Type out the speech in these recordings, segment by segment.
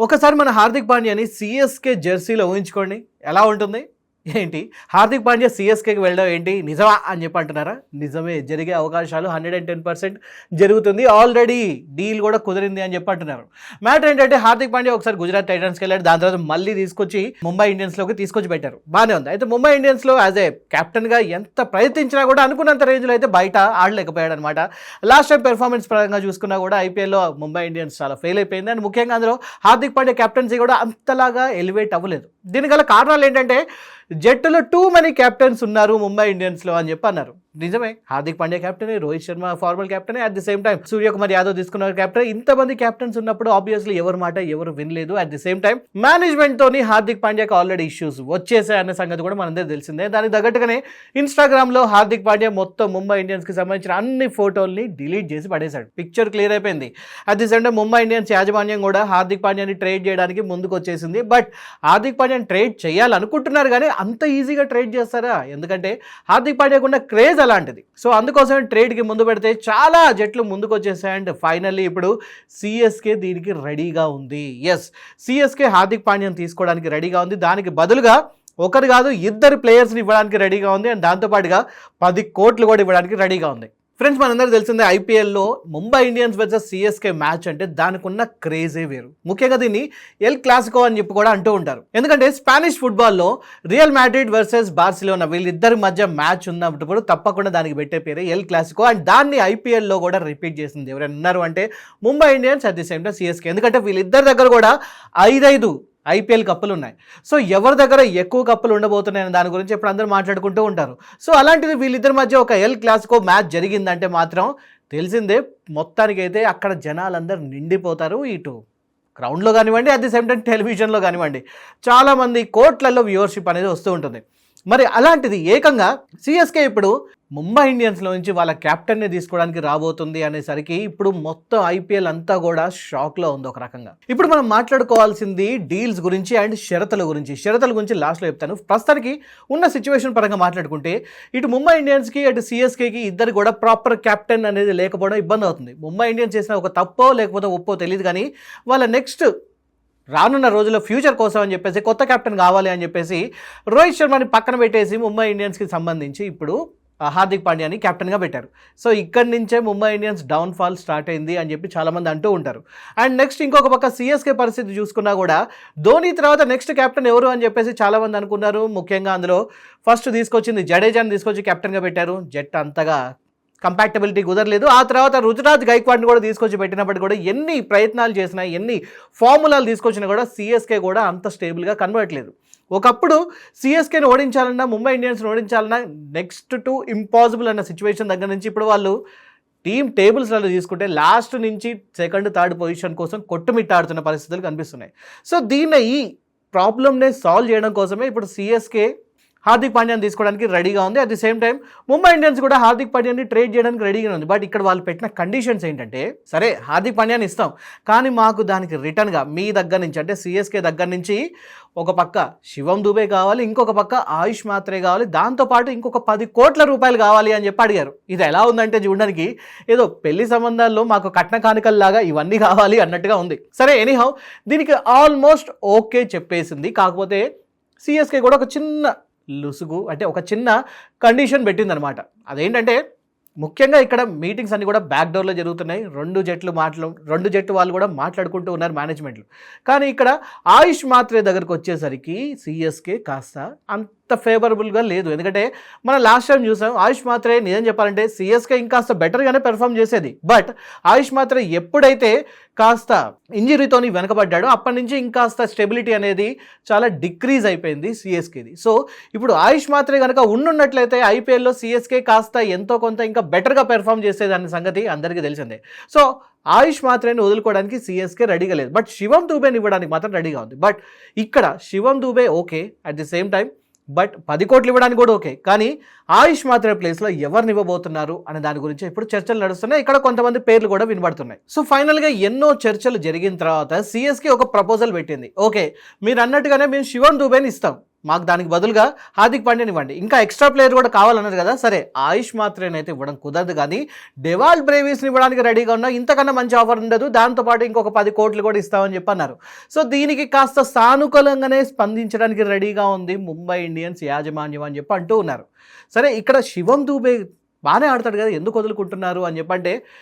ఒకసారి మన హార్దిక్ పాండ్యాని సిఎస్కే జెర్సీలో ఊహించుకోండి, ఎలా ఉంటుంది? ఏంటి హార్దిక్ పాండ్యా సిఎస్కేకి వెళ్ళడం ఏంటి నిజమా అని చెప్పి అంటున్నారా? నిజమే, జరిగే అవకాశాలు 110% జరుగుతుంది. ఆల్రెడీ డీల్ కూడా కుదిరింది అని చెప్పి అంటున్నారు. మ్యాటర్ ఏంటంటే హార్దిక్ పాండ్యా ఒకసారి గుజరాత్ టైటన్స్కి వెళ్ళాడు, దాని తర్వాత మళ్ళీ తీసుకొచ్చి ముంబై ఇండియన్స్లోకి తీసుకొచ్చి పెట్టారు. బాగానే ఉంది. అయితే ముంబై ఇండియన్స్లో యాజ్ ఏ కెప్టెన్గా ఎంత ప్రయత్నించినా కూడా అనుకున్నంత రేంజ్లో అయితే బయట ఆడలేకపోయాడు అనమాట. లాస్ట్ టైం పెర్ఫార్మెన్స్ పరంగా చూసుకున్నా కూడా ఐపీఎల్లో ముంబై ఇండియన్స్ చాలా ఫెయిల్ అయిపోయింది. అండ్ ముఖ్యంగా అందులో హార్దిక్ పాండ్యా కెప్టెన్సీ కూడా అంతలాగా ఎలివేట్ అవ్వలేదు. దీని గల కారణాలు ఏంటంటే జట్టులో టూ మెనీ కెప్టెన్స్ ఉన్నారు ముంబై ఇండియన్స్లో అని చెప్పి అన్నారు. నిజమే, Hardik Pandya captain, Rohit Sharma formal captain, at the same time Suryakumar Yadav తీసుకున్న కెప్టెన్. ఇంతమంది కెప్టెన్స్ ఉన్నప్పుడు ఆబ్వియస్లీ ఎవరి మాట ఎవరు వినలేదు. At the same time management తోని హార్దిక్ పాండ్యాకి ఆల్రెడీ ఇష్యూస్ వచ్చేసాయి అనే సంగతి కూడా మనందరూ తెలిసిందే. దానికి తగ్గట్టుగానే ఇన్స్టాగ్రామ్లో హార్దిక్ పాండ్యా మొత్తం ముంబై ఇండియన్స్కి సంబంధించిన అన్ని ఫోటోల్ని డిలీట్ చేసి పడేశాడు. పిక్చర్ క్లియర్ అయిపోయింది. At the same time Mumbai Indians యాజమాన్యం కూడా హార్దిక్ పాండ్యాని ట్రేడ్ చేయడానికి ముందుకు వచ్చేసింది. బట్ హార్దిక్ పాండ్యాని ట్రేడ్ చేయాలనుకుంటున్నారు కానీ అంత ఈజీగా ట్రేడ్ చేస్తారా? ఎందుకంటే హార్దిక్ పాండ్యాకు ఉన్న క్రేజ్ అలాంటిది. సో అందుకోసమే ట్రేడ్కి ముందు పెడితే చాలా జట్లు ముందుకు వచ్చేసాయి. అండ్ ఫైనల్లీ ఇప్పుడు సిఎస్కే దీనికి రెడీగా ఉంది. ఎస్, సిఎస్కే హార్దిక్ పాండ్యాని తీసుకోవడానికి రెడీగా ఉంది. దానికి బదులుగా ఒకరు కాదు ఇద్దరు ప్లేయర్స్ని ఇవ్వడానికి రెడీగా ఉంది. అండ్ దాంతోపాటుగా 10 కోట్లు కూడా ఇవ్వడానికి రెడీగా ఉంది. ఫ్రెండ్స్, మనందరూ తెలిసిందే ఐపీఎల్లో Mumbai Indians versus CSK match అంటే దానికి ఉన్న క్రేజే వేరు. ముఖ్యంగా దీన్ని ఎల్ క్లాసికో అని చెప్పి కూడా అంటూ ఉంటారు. ఎందుకంటే స్పానిష్ ఫుట్బాల్లో రియల్ మాడ్రిడ్ వర్సెస్ బార్సిలోనా వీళ్ళిద్దరి మధ్య మ్యాచ్ ఉన్నప్పుడు తప్పకుండా దానికి పెట్టే పేరే ఎల్ క్లాసికో. అండ్ దాన్ని ఐపీఎల్లో కూడా రిపీట్ చేసింది ఎవరైనా ఉన్నారు అంటే Mumbai Indians, at the same time CSK. ఎందుకంటే వీళ్ళిద్దరి దగ్గర కూడా 5 ఐపీఎల్ కప్పులు ఉన్నాయి. సో ఎవరి దగ్గర ఎక్కువ కప్పులు ఉండబోతున్నాయని దాని గురించి ఇప్పుడు అందరూ మాట్లాడుకుంటూ ఉంటారు. సో అలాంటిది వీళ్ళిద్దరి మధ్య ఒక ఎల్ క్లాసికో మ్యాచ్ జరిగిందంటే మాత్రం తెలిసిందే, మొత్తానికైతే అక్కడ జనాలందరూ నిండిపోతారు. ఇటు గ్రౌండ్లో కానివ్వండి, అట్ ది సేమ్ టైం టెలివిజన్లో కానివ్వండి, చాలామంది కోట్లలో వ్యూవర్షిప్ అనేది వస్తూ ఉంటుంది. మరి అలాంటిది ఏకంగా సిఎస్కే ఇప్పుడు ముంబై ఇండియన్స్లో నుంచి వాళ్ళ కెప్టెన్ని తీసుకోవడానికి రాబోతుంది అనేసరికి ఇప్పుడు మొత్తం ఐపీఎల్ అంతా కూడా షాక్లో ఉంది ఒక రకంగా. ఇప్పుడు మనం మాట్లాడుకోవాల్సింది డీల్స్ గురించి అండ్ షరతుల గురించి లాస్ట్లో చెప్తాను. ప్రస్తుతానికి ఉన్న సిచ్యువేషన్ పరంగా మాట్లాడుకుంటే ఇటు ముంబై ఇండియన్స్కి అటు సిఎస్కేకి ఇద్దరు కూడా ప్రాపర్ కెప్టెన్ అనేది లేకపోవడం ఇబ్బంది అవుతుంది. ముంబై ఇండియన్స్ చేసిన ఒక తప్పో లేకపోతే ఒప్పో తెలియదు కానీ వాళ్ళ నెక్స్ట్ రానున్న రోజుల్లో ఫ్యూచర్ కోసం అని చెప్పేసి కొత్త కెప్టెన్ కావాలి అని చెప్పేసి రోహిత్ శర్మని పక్కన పెట్టేసి ముంబై ఇండియన్స్కి సంబంధించి ఇప్పుడు హార్దిక్ పాండ్యాని కెప్టెన్గా పెట్టారు. సో ఇక్కడి నుంచే ముంబై ఇండియన్స్ డౌన్ఫాల్ స్టార్ట్ అయింది అని చెప్పి చాలామంది అంటూ ఉంటారు. అండ్ నెక్స్ట్ ఇంకొక పక్క సిఎస్కే పరిస్థితి చూసుకున్నా కూడా ధోని తర్వాత నెక్స్ట్ కెప్టెన్ ఎవరు అని చెప్పేసి చాలామంది అనుకున్నారు. ముఖ్యంగా అందులో ఫస్ట్ తీసుకొచ్చింది జడేజాని తీసుకొచ్చి కెప్టెన్గా పెట్టారు. జట్ అంతగా కంపాక్టబిలిటీ కుదరలేదు. ఆ తర్వాత రుతురాజ్ గైక్వాడ్ని కూడా తీసుకొచ్చి పెట్టినప్పటికీ కూడా ఎన్ని ప్రయత్నాలు చేసినా, ఎన్ని ఫార్ములాలు తీసుకొచ్చినా కూడా సిఎస్కే కూడా అంత స్టేబుల్గా కనబడట్లేదు. ఒకప్పుడు సిఎస్కేని ఓడించాలన్నా, ముంబై ఇండియన్స్ని ఓడించాలన్నా నెక్స్ట్ టు ఇంపాసిబుల్ అన్న సిచ్యువేషన్ దగ్గర నుంచి ఇప్పుడు వాళ్ళు టీమ్ టేబుల్స్లలో తీసుకుంటే లాస్ట్ నుంచి సెకండ్ థర్డ్ పొజిషన్ కోసం కొట్టుమిట్టాడుతున్న పరిస్థితులు కనిపిస్తున్నాయి. సో దీన్ని ఈ ప్రాబ్లమ్ని సాల్వ్ చేయడం కోసమే ఇప్పుడు సిఎస్కే హార్దిక్ పాండ్యాని తీసుకోవడానికి రెడీగా ఉంది. At the same time Mumbai Indians కూడా హార్దిక్ పాండ్యాని ట్రేడ్ చేయడానికి రెడీగా ఉంది. బట్ ఇక్కడ వాళ్ళు పెట్టిన కండిషన్స్ ఏంటంటే, సరే హార్దిక్ పాండ్యాని ఇస్తాం కానీ మాకు దానికి రిటర్న్గా మీ దగ్గర నుంచి అంటే సిఎస్కే దగ్గర నుంచి ఒక పక్క శివం దూబే కావాలి, ఇంకొక పక్క ఆయుష్ మాత్రే కావాలి, దాంతోపాటు ఇంకొక 10 కోట్ల రూపాయలు కావాలి అని చెప్పి అడిగారు. ఇది ఎలా ఉందంటే చూడడానికి ఏదో పెళ్లి సంబంధాల్లో మాకు కట్న కానుకల్లాగా ఇవన్నీ కావాలి అన్నట్టుగా ఉంది. సరే, ఎనీహౌ దీనికి ఆల్మోస్ట్ ఓకే చెప్పేసింది. కాకపోతే సిఎస్కే కూడా ఒక చిన్న లుసుగు అంటే ఒక చిన్న కండిషన్ పెట్టిందనమాట. అదేంటంటే ముఖ్యంగా ఇక్కడ మీటింగ్స్ అన్ని కూడా బ్యాక్ డోర్లో జరుగుతున్నాయి. రెండు జట్టు వాళ్ళు కూడా మాట్లాడుకుంటూ ఉన్నారు మేనేజ్మెంట్లు. కానీ ఇక్కడ ఆయుష్ మాత్రే దగ్గరకు వచ్చేసరికి సిఎస్కే కాస్త అంత ఫేవరబుల్గా లేదు. ఎందుకంటే మనం లాస్ట్ టైం చూసాం ఆయుష్ మాత్రే నిజం చెప్పాలంటే సిఎస్కే ఇంకాస్త బెటర్గానే పెర్ఫామ్ చేసేది. బట్ ఆయుష్ మాత్రే ఎప్పుడైతే కాస్త ఇంజరీతోని వెనకబడ్డాడో అప్పటి నుంచి ఇంకాస్త స్టెబిలిటీ అనేది చాలా డిక్రీజ్ అయిపోయింది సిఎస్కేది. సో ఇప్పుడు ఆయుష్ మాత్రే కనుక ఉన్నట్లయితే ఐపీఎల్లో సిఎస్కే కాస్త ఎంతో కొంత ఇంకా బెటర్గా పెర్ఫామ్ చేసేదన్న సంగతి అందరికీ తెలిసిందే. సో ఆయుష్ మాత్రమే వదులుకోవడానికి సిఎస్కే రెడీగా లేదు. బట్ శివం దూబేని ఇవ్వడానికి మాత్రం రెడీగా ఉంది. బట్ ఇక్కడ Shivam Dube okay, at the same time but 10 కోట్లు ఇవ్వడానికి కూడా ఓకే. కానీ ఆయుష్ మాత్రే ప్లేస్లో ఎవరిని ఇవ్వబోతున్నారు అనే దాని గురించి ఇప్పుడు చర్చలు నడుస్తున్నాయి. ఇక్కడ కొంతమంది పేర్లు కూడా వినబడుతున్నాయి. సో ఫైనల్గా ఎన్నో చర్చలు జరిగిన తర్వాత సిఎస్కే ఒక ప్రపోజల్ పెట్టింది. ఓకే, మీరు అన్నట్టుగానే మేము శివం దూబేని ఇస్తాం, మాకు దానికి బదులుగా హార్దిక్ పాండ్యాని ఇవ్వండి, ఇంకా ఎక్స్ట్రా ప్లేయర్ కూడా కావాలన్నారు కదా, సరే ఆయుష్ మాత్రేనైతే అయితే ఇవ్వడం కుదరదు, కానీ డెవాల్ బ్రేవిస్ని ఇవ్వడానికి రెడీగా ఉన్నా, ఇంతకన్నా మంచి ఆఫర్ ఉండదు, దాంతోపాటు ఇంకొక 10 కోట్లు కూడా ఇస్తామని చెప్పి అన్నారు. సో దీనికి కాస్త సానుకూలంగానే స్పందించడానికి రెడీగా ఉంది ముంబై ఇండియన్స్ యాజమాన్యం అని చెప్పి అంటూ ఉన్నారు. సరే ఇక్కడ శివం దూబే బాగానే ఆడతాడు కదా, ఎందుకు వదులుకుంటున్నారు అని చెప్పంటే,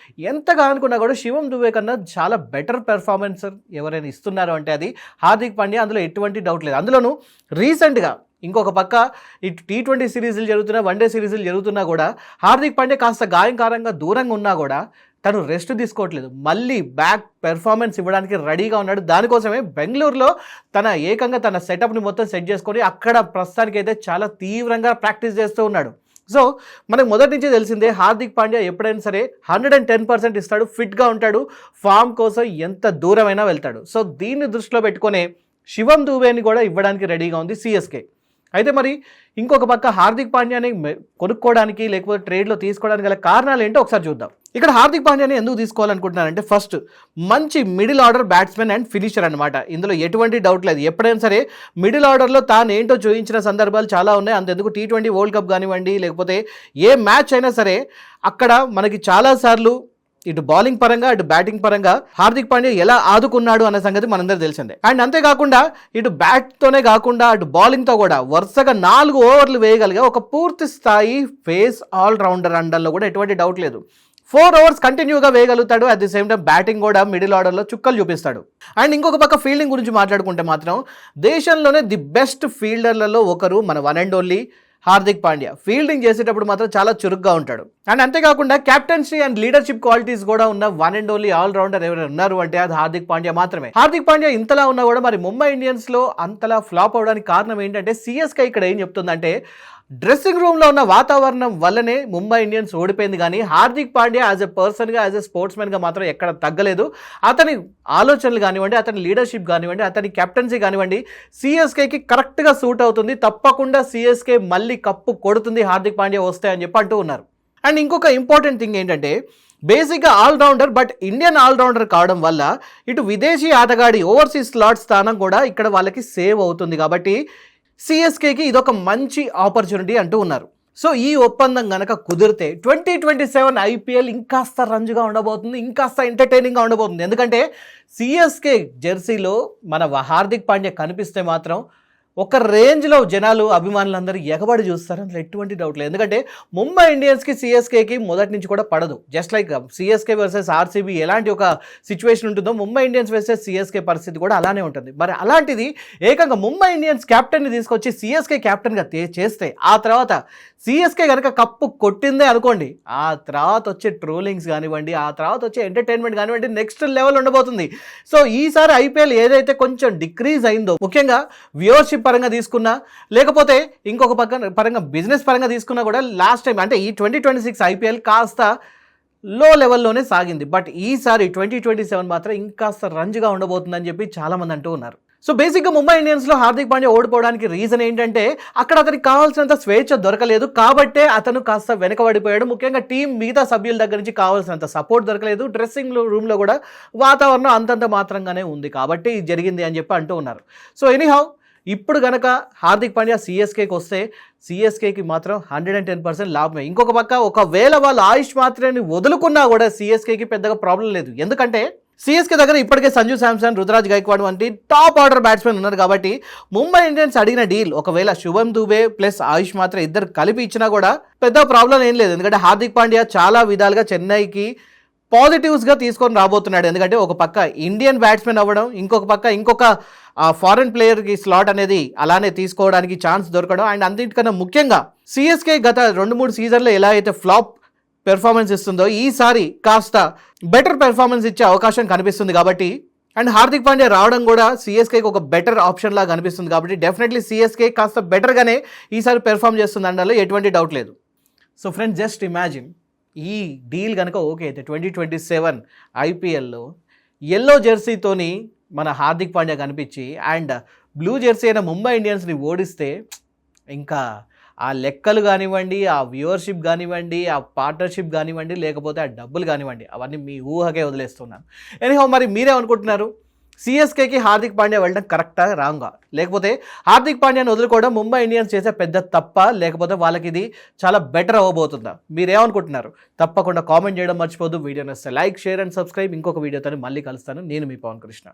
ఎంతగా అనుకున్నా కూడా శివం దుబే కన్నా చాలా బెటర్ పెర్ఫార్మెన్సర్ ఎవరైనా ఇస్తున్నారు అంటే అది హార్దిక్ పాండ్యా, అందులో ఎటువంటి డౌట్ లేదు. అందులోనూ రీసెంట్గా ఇంకొక పక్క ఇటు T20 సిరీస్లు జరుగుతున్నా, వన్డే సిరీస్లు జరుగుతున్నా కూడా హార్దిక్ పాండ్యా కాస్త గాయంకారంగా దూరంగా ఉన్నా కూడా తను రెస్ట్ తీసుకోవట్లేదు, మళ్ళీ బ్యాక్ పెర్ఫార్మెన్స్ ఇవ్వడానికి రెడీగా ఉన్నాడు. దానికోసమే బెంగళూరులో ఏకంగా తన సెటప్ని మొత్తం సెట్ చేసుకొని అక్కడ ప్రస్తుతానికైతే చాలా తీవ్రంగా ప్రాక్టీస్ చేస్తూ ఉన్నాడు. సో మనకు మొదటి నుంచే తెలిసిందే, హార్దిక్ పాండ్యా ఎప్పుడైనా సరే 110% ఇస్తాడు, ఫిట్గా ఉంటాడు, ఫామ్ కోసం ఎంత దూరమైనా వెళ్తాడు. సో దీన్ని దృష్టిలో పెట్టుకునే శివం దూబేని కూడా ఇవ్వడానికి రెడీగా ఉంది సిఎస్కే. అయితే మరి ఇంకొక పక్క హార్దిక్ పాండ్యాని కొనుక్కోవడానికి లేకపోతే ట్రేడ్లో తీసుకోవడానికి గల కారణాలు ఏంటో ఒకసారి చూద్దాం. ఇక్కడ హార్దిక్ పాండ్యాని ఎందుకు తీసుకోవాలనుకుంటున్నానంటే, ఫస్ట్ మంచి middle order batsmen and finisher అనమాట, ఇందులో ఎటువంటి డౌట్ లేదు. ఎప్పుడైనా సరే మిడిల్ ఆర్డర్లో తాను ఏంటో చూపించిన సందర్భాలు చాలా ఉన్నాయి. అంతెందుకు T20 వరల్డ్ కప్ కానివ్వండి, లేకపోతే ఏ మ్యాచ్ అయినా సరే అక్కడ మనకి చాలాసార్లు ఇటు బౌలింగ్ పరంగా అటు బ్యాటింగ్ పరంగా హార్దిక్ పాండ్యా ఎలా ఆదుకున్నాడు అన్న సంగతి మనందరూ తెలిసిందే. అండ్ అంతేకాకుండా ఇటు బ్యాట్తోనే కాకుండా అటు బౌలింగ్తో కూడా వరుసగా 4 ఓవర్లు వేయగలిగే ఒక పూర్తి స్థాయి ఫేస్ ఆల్రౌండర్ అనడంలో కూడా ఎటువంటి డౌట్ లేదు. 4 ఓవర్స్ కంటిన్యూగా వేయగలుగుతాడు, at the same time batting కూడా మిడిల్ ఆర్డర్లో చుక్కలు చూపిస్తాడు. అండ్ ఇంకొక పక్క ఫీల్డింగ్ గురించి మాట్లాడుకుంటే మాత్రం దేశంలోనే ది బెస్ట్ ఫీల్డర్లలో ఒకరు మన one and only Hardik Pandya. Fielding చేసేటప్పుడు మాత్రం చాలా చురుగ్గా ఉంటాడు. అండ్ అంతేకాకుండా కెప్టెన్సీ అండ్ లీడర్షిప్ క్వాలిటీస్ కూడా ఉన్న వన్ అండ్ ఓన్లీ ఆల్రౌండర్ ఎవరైనా ఉన్నారు అంటే అది హార్దిక్ పాండ్యా మాత్రమే. హార్దిక్ పాండ్యా ఇంతలా ఉన్నా కూడా మరి ముంబై ఇండియన్స్లో అంతలా ఫ్లాప్ అవడానికి కారణం ఏంటంటే, సిఎస్కే ఇక్కడ ఏం చెప్తుందంటే, డ్రెస్సింగ్ రూమ్లో ఉన్న వాతావరణం వల్లనే ముంబై ఇండియన్స్ ఓడిపోయింది, కానీ హార్దిక్ పాండ్యా యాజ్ ఎ పర్సన్గా యాజ్ ఎ స్పోర్ట్స్మెన్గా మాత్రం ఎక్కడ తగ్గలేదు. అతని ఆలోచనలు కానివ్వండి, అతని లీడర్షిప్ కానివ్వండి, అతని కెప్టెన్సీ కానివ్వండి సిఎస్కేకి కరెక్ట్గా సూట్ అవుతుంది. తప్పకుండా సిఎస్కే మళ్ళీ కప్పు కొడుతుంది హార్దిక్ పాండ్యా వస్తే అని చెప్పి అంటూ ఉన్నారు. అండ్ ఇంకొక ఇంపార్టెంట్ థింగ్ ఏంటంటే, బేసిక్గా ఆల్రౌండర్ బట్ ఇండియన్ ఆల్రౌండర్ కావడం వల్ల ఇటు విదేశీ ఆటగాడి ఓవర్సీస్ స్లాట్ స్థానం కూడా ఇక్కడ వాళ్ళకి సేవ్ అవుతుంది. కాబట్టి సిఎస్కేకి ఇదొక మంచి ఆపర్చునిటీ అంటూ ఉన్నారు. సో ఈ ఒప్పందం కనుక కుదిరితే 2027 ఐపీఎల్ ఇంకాస్త రంజుగా ఉండబోతుంది, ఇంకాస్త ఎంటర్టైనింగ్గా ఉండబోతుంది. ఎందుకంటే సిఎస్కే జెర్సీలో మన హార్దిక్ పాండ్యా కనిపిస్తే మాత్రం ఒక రేంజ్లో జనాలు అభిమానులందరూ ఎగబడి చూస్తారు, అందులో ఎటువంటి డౌట్ లేదు. ఎందుకంటే ముంబై ఇండియన్స్కి సిఎస్కేకి మొదటి నుంచి కూడా పడదు. Just like CSK versus RCB ఎలాంటి ఒక సిచ్యువేషన్ ఉంటుందో ముంబై ఇండియన్స్ వర్సెస్ సిఎస్కే పరిస్థితి కూడా అలానే ఉంటుంది. మరి అలాంటిది ఏకంగా ముంబై ఇండియన్స్ క్యాప్టెన్ని తీసుకొచ్చి సిఎస్కే క్యాప్టెన్గా చేస్తే ఆ తర్వాత సిఎస్కే కనుక కప్పు కొట్టిందే అనుకోండి, ఆ తర్వాత వచ్చే ట్రోలింగ్స్ కానివ్వండి, ఆ తర్వాత వచ్చే ఎంటర్టైన్మెంట్ కానివ్వండి, నెక్స్ట్ లెవెల్ ఉండబోతుంది. సో ఈసారి ఐపీఎల్ ఏదైతే కొంచెం డిక్రీజ్ అయిందో, ముఖ్యంగా వ్యూవర్షిప్ పరంగా తీసుకున్నా లేకపోతే ఇంకొక పరంగా బిజినెస్ పరంగా తీసుకున్నా కూడా లాస్ట్ టైం అంటే ఈ 2026 ఐపీఎల్ కాస్త లో లెవెల్లోనే సాగింది. బట్ ఈసారి 2027 మాత్రం ఇంకాస్త రంజుగా ఉండబోతుందని చెప్పి చాలామంది అంటూ ఉన్నారు. సో బేసిక్గా ముంబై ఇండియన్స్లో హార్దిక్ పాండ్యా ఓడిపోవడానికి రీజన్ ఏంటంటే, అక్కడ అతనికి కావాల్సినంత స్వేచ్ఛ దొరకలేదు కాబట్టే అతను కాస్త వెనకబడిపోయాడు. ముఖ్యంగా టీం మిగతా సభ్యుల దగ్గర నుంచి కావాల్సినంత సపోర్ట్ దొరకలేదు. డ్రెస్సింగ్ రూమ్లో కూడా వాతావరణం అంతంత మాత్రంగానే ఉంది కాబట్టి జరిగింది అని చెప్పి అంటూ ఉన్నారు. సో ఎనీహౌ ఇప్పుడు కనుక హార్దిక్ పాండ్యా సిఎస్కేకి వస్తే సిఎస్కేకి మాత్రం 110% లాభమే. ఇంకొక పక్క ఒకవేళ వాళ్ళు ఆయుష్ మాత్రని వదులుకున్నా కూడా సిఎస్కేకి పెద్దగా ప్రాబ్లం లేదు. ఎందుకంటే సిఎస్కే దగ్గర ఇప్పటికే సంజు శాంసన్, రుతురాజ్ గైక్వాడ్ వంటి టాప్ ఆర్డర్ బ్యాట్స్మెన్ ఉన్నారు. కాబట్టి ముంబై ఇండియన్స్ అడిగిన డీల్ ఒకవేళ శుభం దూబే ప్లస్ ఆయుష్ మాత్రం ఇద్దరు కలిపి ఇచ్చినా కూడా పెద్ద ప్రాబ్లం ఏం లేదు. ఎందుకంటే హార్దిక్ పాండ్యా చాలా విధాలుగా చెన్నైకి పాజిటివ్స్గా తీసుకొని రాబోతున్నాడు. ఎందుకంటే ఒక పక్క ఇండియన్ బ్యాట్స్మెన్ అవ్వడం, ఇంకొక పక్క ఇంకొక ఫారెన్ ప్లేయర్కి స్లాట్ అనేది అలానే తీసుకోవడానికి ఛాన్స్ దొరకడం, అండ్ అన్నింటికన్నా ముఖ్యంగా సిఎస్కే గత 2-3 సీజన్లో ఎలా అయితే ఫ్లాప్ పెర్ఫార్మెన్స్ ఇస్తుందో ఈసారి కాస్త బెటర్ పెర్ఫార్మెన్స్ ఇచ్చే అవకాశం కనిపిస్తుంది. కాబట్టి అండ్ హార్దిక్ పాండ్యా రావడం కూడా సిఎస్కేకి ఒక బెటర్ ఆప్షన్ లాగా కనిపిస్తుంది. కాబట్టి డెఫినెట్లీ సిఎస్కే కాస్త బెటర్గానే ఈసారి పెర్ఫామ్ చేస్తుంది అనడంలో ఎటువంటి డౌట్ లేదు. సో ఫ్రెండ్స్, జస్ట్ ఇమాజిన్ ఈ డీల్ కనుక ఓకే అయితే 2027 ఐపీఎల్లో ఎల్లో జెర్సీతోని మన హార్దిక్ పాండ్యా కనిపించి అండ్ బ్లూ జెర్సీ అయిన ముంబై ఇండియన్స్ని ఓడిస్తే ఇంకా ఆ లెక్కలు కానివ్వండి, ఆ వ్యూవర్షిప్ కానివ్వండి, ఆ పార్ట్నర్షిప్ కానివ్వండి, లేకపోతే ఆ డబ్బులు కానివ్వండి, అవన్నీ మీ ఊహకే వదిలేస్తున్నాను. ఎనీహౌ మరి మీరేమనుకుంటున్నారు? సిఎస్కేకి హార్దిక్ పాండ్యా వెళ్ళడం కరెక్టా రాంగా, లేకపోతే హార్దిక్ పాండ్యాని వదులుకోవడం ముంబై ఇండియన్స్ చేసే పెద్ద తప్ప, లేకపోతే వాళ్ళకి ఇది చాలా బెటర్ అవ్వబోతుందా? మీరేమనుకుంటున్నారు? తప్పకుండా కామెంట్ చేయడం మర్చిపోద్దు. వీడియో నచ్చితే లైక్, షేర్ అండ్ సబ్స్క్రైబ్. ఇంకొక వీడియోతో మళ్ళీ కలుస్తాను. నేను మీ పవన్ కృష్ణ.